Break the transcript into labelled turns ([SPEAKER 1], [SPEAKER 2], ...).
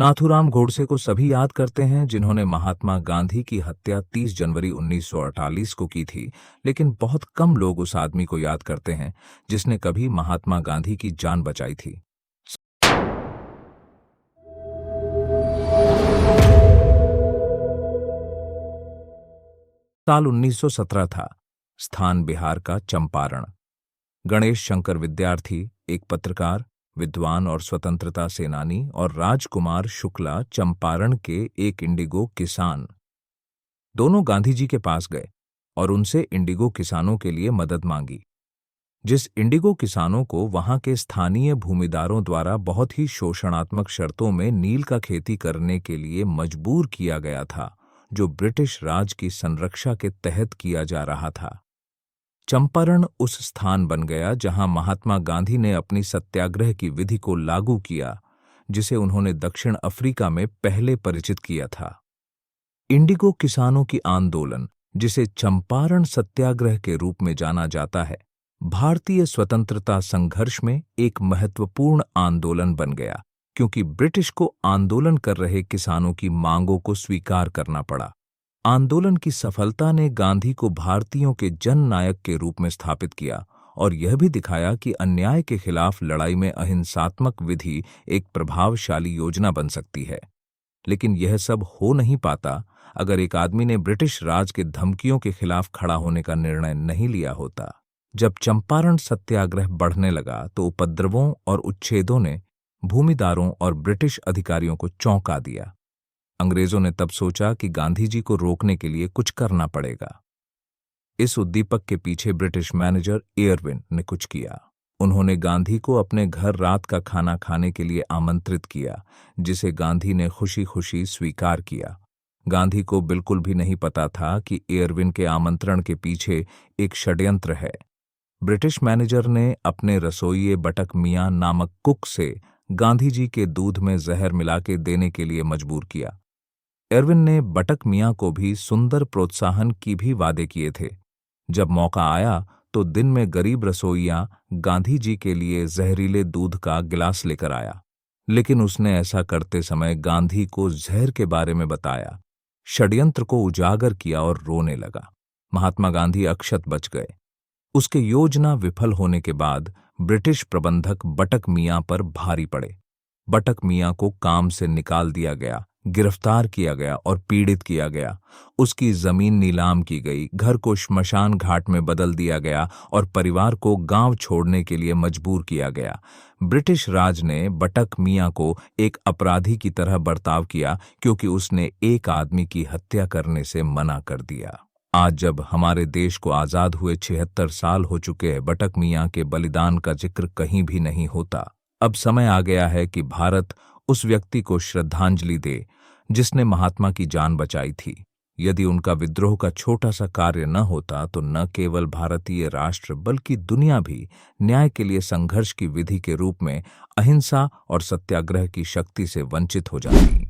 [SPEAKER 1] नाथूराम गोडसे को सभी याद करते हैं जिन्होंने महात्मा गांधी की हत्या 30 जनवरी 1948 को की थी, लेकिन बहुत कम लोग उस आदमी को याद करते हैं जिसने कभी महात्मा गांधी की जान बचाई थी। साल 1917 था। स्थान बिहार का चंपारण। गणेश शंकर विद्यार्थी, एक पत्रकार, विद्वान और स्वतंत्रता सेनानी, और राजकुमार शुक्ला चंपारण के एक इंडिगो किसान, दोनों गांधी जी के पास गए और उनसे इंडिगो किसानों के लिए मदद मांगी। जिस इंडिगो किसानों को वहां के स्थानीय भूमिदारों द्वारा बहुत ही शोषणात्मक शर्तों में नील का खेती करने के लिए मजबूर किया गया था, जो ब्रिटिश राज की संरक्षा के तहत किया जा रहा था। चंपारण उस स्थान बन गया जहां महात्मा गांधी ने अपनी सत्याग्रह की विधि को लागू किया, जिसे उन्होंने दक्षिण अफ्रीका में पहले परिचित किया था। इंडिगो किसानों की आंदोलन, जिसे चंपारण सत्याग्रह के रूप में जाना जाता है, भारतीय स्वतंत्रता संघर्ष में एक महत्वपूर्ण आंदोलन बन गया, क्योंकि ब्रिटिश को आंदोलन कर रहे किसानों की मांगों को स्वीकार करना पड़ा। आंदोलन की सफलता ने गांधी को भारतीयों के जननायक के रूप में स्थापित किया और यह भी दिखाया कि अन्याय के खिलाफ लड़ाई में अहिंसात्मक विधि एक प्रभावशाली योजना बन सकती है। लेकिन यह सब हो नहीं पाता अगर एक आदमी ने ब्रिटिश राज के धमकियों के खिलाफ खड़ा होने का निर्णय नहीं लिया होता। जब चंपारण सत्याग्रह बढ़ने लगा तो उपद्रवों और उच्छेदों ने भूमिदारों और ब्रिटिश अधिकारियों को चौंका दिया। अंग्रेजों ने तब सोचा कि गांधी जी को रोकने के लिए कुछ करना पड़ेगा। इस उद्दीपक के पीछे ब्रिटिश मैनेजर एयरविन ने कुछ किया। उन्होंने गांधी को अपने घर रात का खाना खाने के लिए आमंत्रित किया, जिसे गांधी ने खुशी खुशी स्वीकार किया। गांधी को बिल्कुल भी नहीं पता था कि एयरविन के आमंत्रण के पीछे एक षड्यंत्र है। ब्रिटिश मैनेजर ने अपने रसोइये बटक मियां नामक कुक से गांधी जी के दूध में जहर मिला के देने के लिए मजबूर किया। एयरविन ने बटक मियां को भी सुंदर प्रोत्साहन की भी वादे किए थे। जब मौका आया तो दिन में गरीब रसोइया गांधी जी के लिए जहरीले दूध का गिलास लेकर आया, लेकिन उसने ऐसा करते समय गांधी को जहर के बारे में बताया, षड्यंत्र को उजागर किया और रोने लगा। महात्मा गांधी अक्षत बच गए। उसके योजना विफल होने के बाद ब्रिटिश प्रबंधक बटक मियां पर भारी पड़े। बटक मियां को काम से निकाल दिया गया, गिरफ्तार किया गया और पीड़ित किया गया। उसकी जमीन नीलाम की गई, घर को श्मशान घाट में बदल दिया गया और परिवार को गांव छोड़ने के लिए मजबूर किया गया। ब्रिटिश राज ने बटक मियां को एक अपराधी की तरह बर्ताव किया, क्योंकि उसने एक आदमी की हत्या करने से मना कर दिया। आज जब हमारे देश को आजाद हुए 76 साल हो चुके हैं, बटक मियां के बलिदान का जिक्र कहीं भी नहीं होता। अब समय आ गया है कि भारत उस व्यक्ति को श्रद्धांजलि दे जिसने महात्मा की जान बचाई थी। यदि उनका विद्रोह का छोटा सा कार्य न होता तो न केवल भारतीय राष्ट्र बल्कि दुनिया भी न्याय के लिए संघर्ष की विधि के रूप में अहिंसा और सत्याग्रह की शक्ति से वंचित हो जाती।